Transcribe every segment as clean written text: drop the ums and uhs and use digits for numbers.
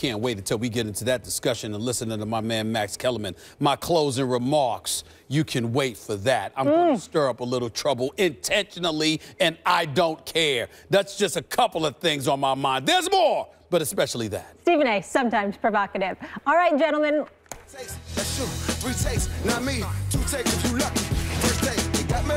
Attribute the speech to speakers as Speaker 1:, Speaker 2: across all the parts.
Speaker 1: Can't wait until we get into that discussion and listening to my man Max Kellerman. My closing remarks, you can wait for that. I'm going to stir up a little trouble intentionally, and I don't care. That's just a couple of things on my mind. There's more, but especially that.
Speaker 2: Stephen A., sometimes provocative. All right, gentlemen.
Speaker 3: That's true. 3 takes, not me. 2 takes if you lucky. First take, you got me.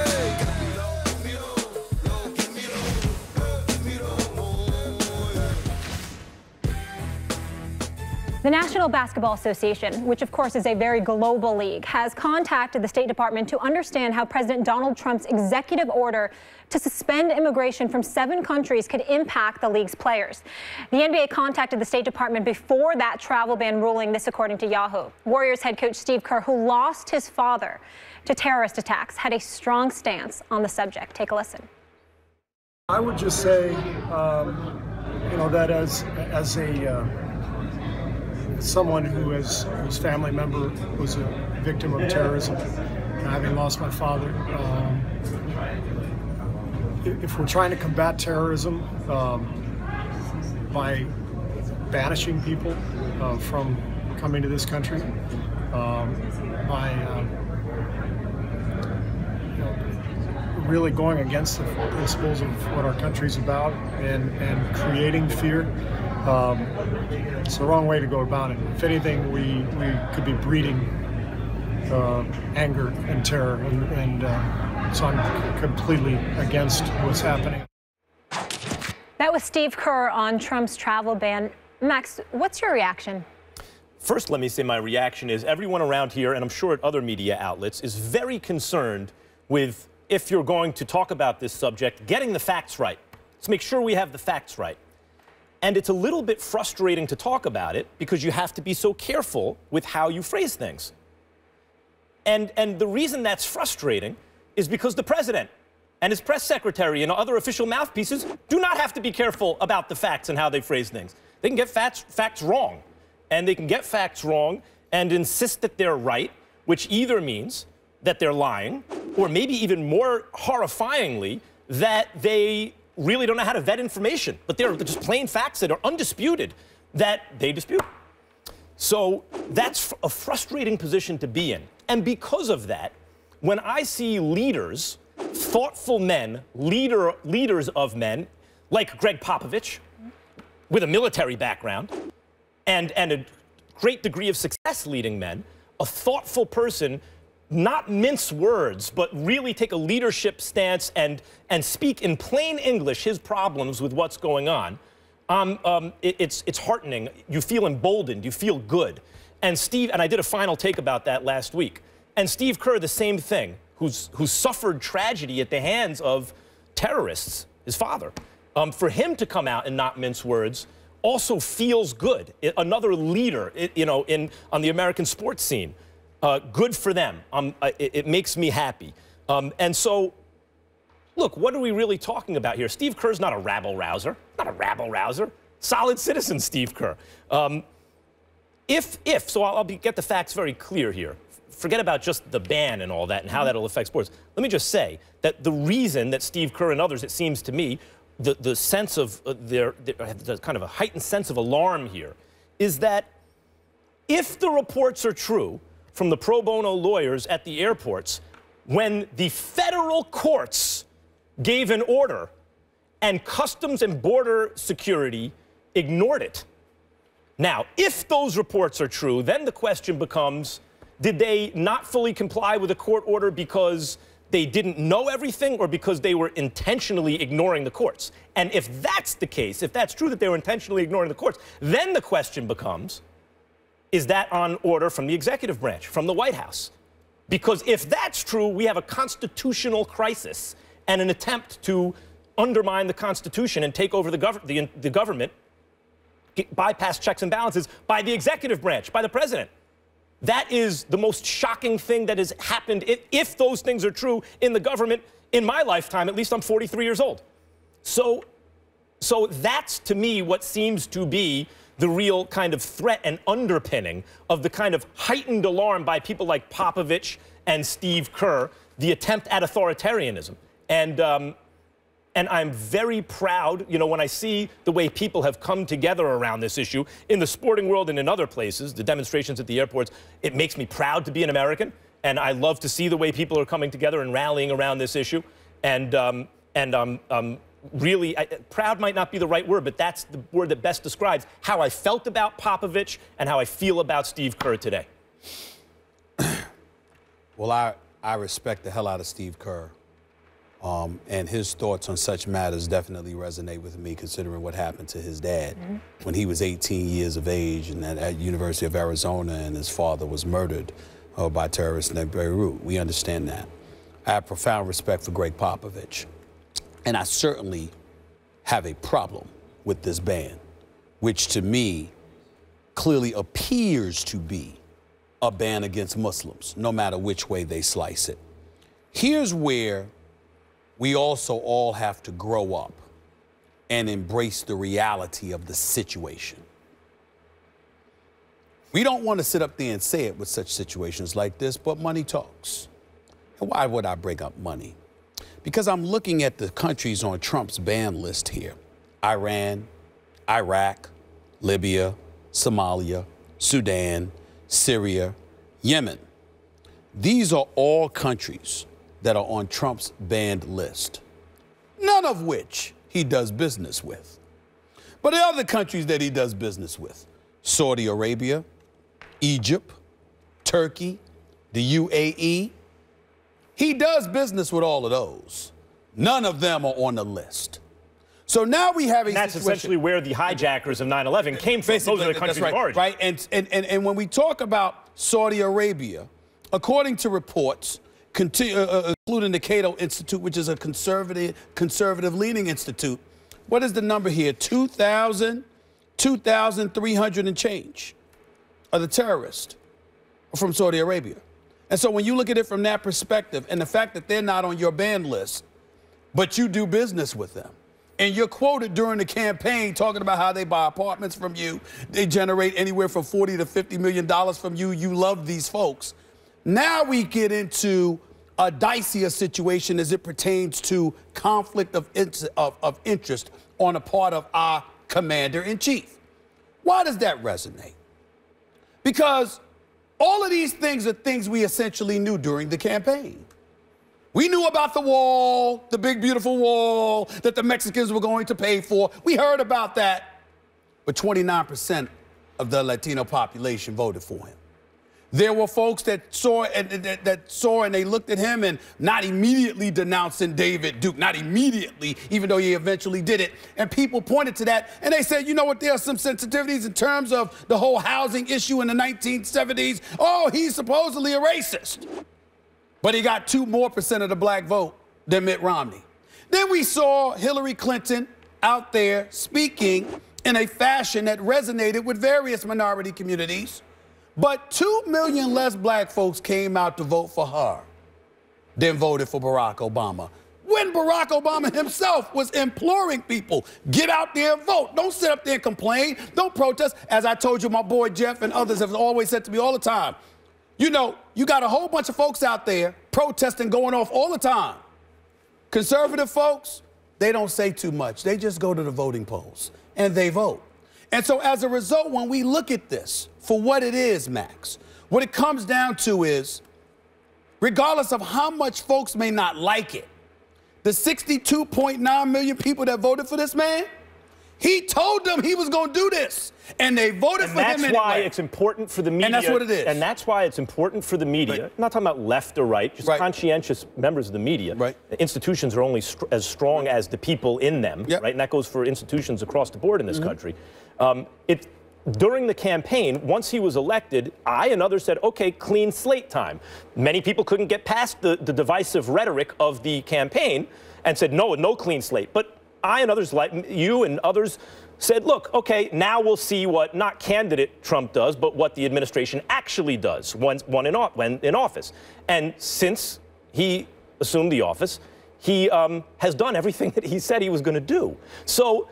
Speaker 2: The National Basketball Association, which of course is a very global league, has contacted the State Department to understand how President Donald Trump's executive order to suspend immigration from 7 countries could impact the league's players. The NBA contacted the State Department before that travel ban ruling, this according to Yahoo. Warriors head coach Steve Kerr, who lost his father to terrorist attacks, had a strong stance on the subject. Take a listen.
Speaker 4: I would just say, that as someone whose family member was a victim of terrorism, having lost my father, if we're trying to combat terrorism by banishing people from coming to this country, by really going against the principles of what our country's about and creating fear, it's the wrong way to go about it. If anything, we could be breeding anger and terror, and so I'm completely against what's happening.
Speaker 2: That was Steve Kerr on Trump's travel ban. Max, what's your reaction?
Speaker 5: First, let me say my reaction is everyone around here, and I'm sure at other media outlets, is very concerned with, if you're going to talk about this subject, getting the facts right. Let's make sure we have the facts right. And it's a little bit frustrating to talk about it because you have to be so careful with how you phrase things. And the reason that's frustrating is because the president and his press secretary and other official mouthpieces do not have to be careful about the facts and how they phrase things. They can get facts wrong. And they can get facts wrong and insist that they're right, which either means that they're lying, or maybe even more horrifyingly, that they really don't know how to vet information, but they're just plain facts that are undisputed that they dispute. So that's a frustrating position to be in. And because of that, when I see leaders, thoughtful men, leaders of men, like Greg Popovich, with a military background, and a great degree of success leading men, a thoughtful person, not mince words, but really take a leadership stance and speak in plain English his problems with what's going on, it's heartening. You feel emboldened. You feel good. And Steve, and I did a final take about that last week, and Steve Kerr, the same thing, who suffered tragedy at the hands of terrorists, his father. For him to come out and not mince words also feels good. Another leader, on the American sports scene. Good for them. It makes me happy. And so, look, what are we really talking about here? Steve Kerr's not a rabble-rouser. Not a rabble-rouser. Solid citizen, Steve Kerr. So I'll get the facts very clear here. Forget about just the ban and all that and how that'll affect sports. Let me just say that the reason that Steve Kerr and others, it seems to me, the sense of there's kind of a heightened sense of alarm here, is that if the reports are true from the pro bono lawyers at the airports, when the federal courts gave an order and Customs and Border Security ignored it. Now, if those reports are true, then the question becomes, did they not fully comply with a court order because they didn't know everything or because they were intentionally ignoring the courts? And if that's the case, if that's true that they were intentionally ignoring the courts, then the question becomes, is that on order from the executive branch, from the White House? Because if that's true, we have a constitutional crisis and an attempt to undermine the Constitution and take over the government, bypass checks and balances by the executive branch, by the president. That is the most shocking thing that has happened, if those things are true in the government in my lifetime. At least I'm 43 years old. So that's, to me, what seems to be the real kind of threat and underpinning of the kind of heightened alarm by people like Popovich and Steve Kerr, the attempt at authoritarianism. And And I'm very proud, you know, when I see the way people have come together around this issue in the sporting world and in other places, the demonstrations at the airports, it makes me proud to be an American. And I love to see the way people are coming together and rallying around this issue. And really, proud might not be the right word, but that's the word that best describes how I felt about Popovich and how I feel about Steve Kerr today.
Speaker 1: Well, I respect the hell out of Steve Kerr. And his thoughts on such matters definitely resonate with me, considering what happened to his dad when he was 18 years of age and at University of Arizona, and his father was murdered by terrorists in Beirut. We understand that. I have profound respect for Greg Popovich. And I certainly have a problem with this ban, which to me clearly appears to be a ban against Muslims, no matter which way they slice it. Here's where we also all have to grow up and embrace the reality of the situation. We don't want to sit up there and say it with such situations like this, but money talks. And why would I bring up money? Because I'm looking at the countries on Trump's ban list here: Iran, Iraq, Libya, Somalia, Sudan, Syria, Yemen. These are all countries that are on Trump's banned list, none of which he does business with. But the other countries that he does business with: Saudi Arabia, Egypt, Turkey, the UAE. He does business with all of those. None of them are on the list. So now we have a situation.
Speaker 5: That's essentially where the hijackers of 9/11 came from. Those are the countries of origin.
Speaker 1: Right, and when we talk about Saudi Arabia, according to reports, including the Cato Institute, which is a conservative-leaning institute, what is the number here? 2,300 and change of the terrorists from Saudi Arabia. And so when you look at it from that perspective, and the fact that they're not on your ban list, but you do business with them, and you're quoted during the campaign talking about how they buy apartments from you, they generate anywhere from $40 to $50 million from you, you love these folks. Now we get into a dicier situation as it pertains to conflict of interest on the part of our commander-in-chief. Why does that resonate? Because all of these things are things we essentially knew during the campaign. We knew about the wall, the big, beautiful wall that the Mexicans were going to pay for. We heard about that. But 29% of the Latino population voted for him. There were folks that saw and they looked at him and not immediately denouncing David Duke, not immediately, even though he eventually did it. And people pointed to that and they said, you know what, there are some sensitivities in terms of the whole housing issue in the 1970s. Oh, he's supposedly a racist. But he got 2% more of the black vote than Mitt Romney. Then we saw Hillary Clinton out there speaking in a fashion that resonated with various minority communities. But 2 million less black folks came out to vote for her than voted for Barack Obama, when Barack Obama himself was imploring people, get out there and vote. Don't sit up there and complain. Don't protest. As I told you, my boy Jeff and others have always said to me all the time, you know, you got a whole bunch of folks out there protesting, going off all the time. Conservative folks, they don't say too much. They just go to the voting polls and they vote. And so as a result, when we look at this for what it is, Max, what it comes down to is, regardless of how much folks may not like it, the 62.9 million people that voted for this man, he told them he was going to do this. And they voted for him anyway.
Speaker 5: And that's why it's important for the media.
Speaker 1: And that's what it is.
Speaker 5: And that's why it's important for the media. Right. I'm not talking about left or right, just conscientious members of the media.
Speaker 1: Right.
Speaker 5: Institutions are only as strong as the people in them, right? And that goes for institutions across the board in this country. During the campaign, once he was elected, I and others said, okay, clean slate time. Many people couldn't get past the divisive rhetoric of the campaign and said, no clean slate. But I and others, like you and others, said, look, okay, now we'll see what not candidate Trump does, but what the administration actually does when in office. And since he assumed the office, he has done everything that he said he was going to do. So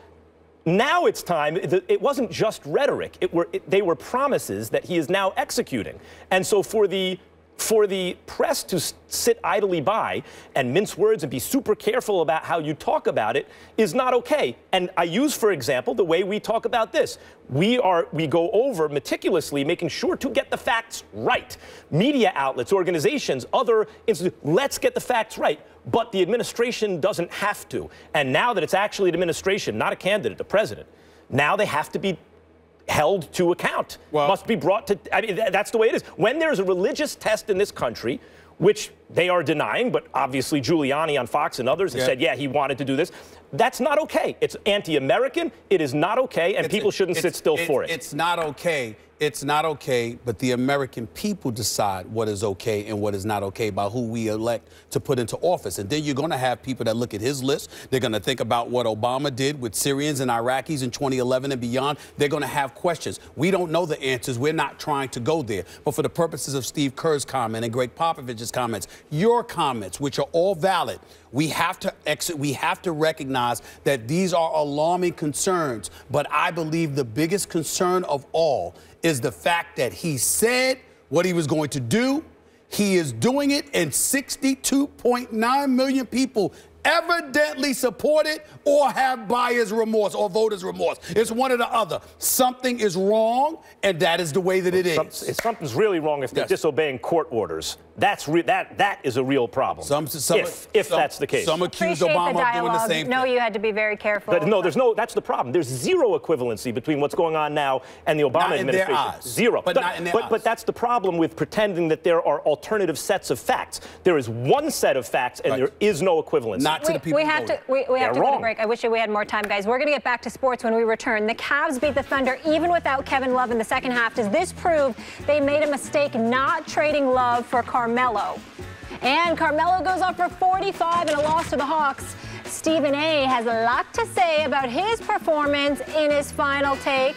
Speaker 5: now it's time. It wasn't just rhetoric. They were promises that he is now executing. And so for the for the press to sit idly by and mince words and be super careful about how you talk about it is not okay. And I use, for example, the way we talk about this. We go over meticulously making sure to get the facts right. Media outlets, organizations, other institutions, let's get the facts right. But the administration doesn't have to. And now that it's actually an administration, not a candidate, the president, now they have to be held to account, must be brought to, I mean, that's the way it is. When there's a religious test in this country, which they are denying, but obviously Giuliani on Fox and others have said, yeah, he wanted to do this. That's not okay. It's anti-American. It is not okay, and people shouldn't sit still for it.
Speaker 1: It's not okay. It's not okay, but the American people decide what is okay and what is not okay by who we elect to put into office. And then you're going to have people that look at his list. They're going to think about what Obama did with Syrians and Iraqis in 2011 and beyond. They're going to have questions. We don't know the answers. We're not trying to go there. But for the purposes of Steve Kerr's comment and Greg Popovich's comments, your comments, which are all valid, we have to recognize that these are alarming concerns. But I believe the biggest concern of all is the fact that he said what he was going to do. He is doing it, and 62.9 million people evidently support it or have buyer's remorse or voter's remorse. It's one or the other. Something is wrong, and that is the way that it is.
Speaker 5: Something's really wrong if they're disobeying court orders. That is a real problem. If that's the case.
Speaker 1: Some accuse Obama of doing the same thing.
Speaker 2: No, you had to be very careful.
Speaker 5: But no, that's the problem. There's zero equivalency between what's going on now and the Obama administration.
Speaker 1: Their eyes.
Speaker 5: Zero.
Speaker 1: But not in their eyes.
Speaker 5: But that's the problem with pretending that there are alternative sets of facts. There is one set of facts, and there is no equivalency.
Speaker 1: Not to the people.
Speaker 2: We have to go to break. I wish we had more time, guys. We're going to get back to sports when we return. The Cavs beat the Thunder even without Kevin Love in the second half. Does this prove they made a mistake not trading Love for Carmelo? And Carmelo goes off for 45 in a loss to the Hawks. Stephen A. has a lot to say about his performance in his final take.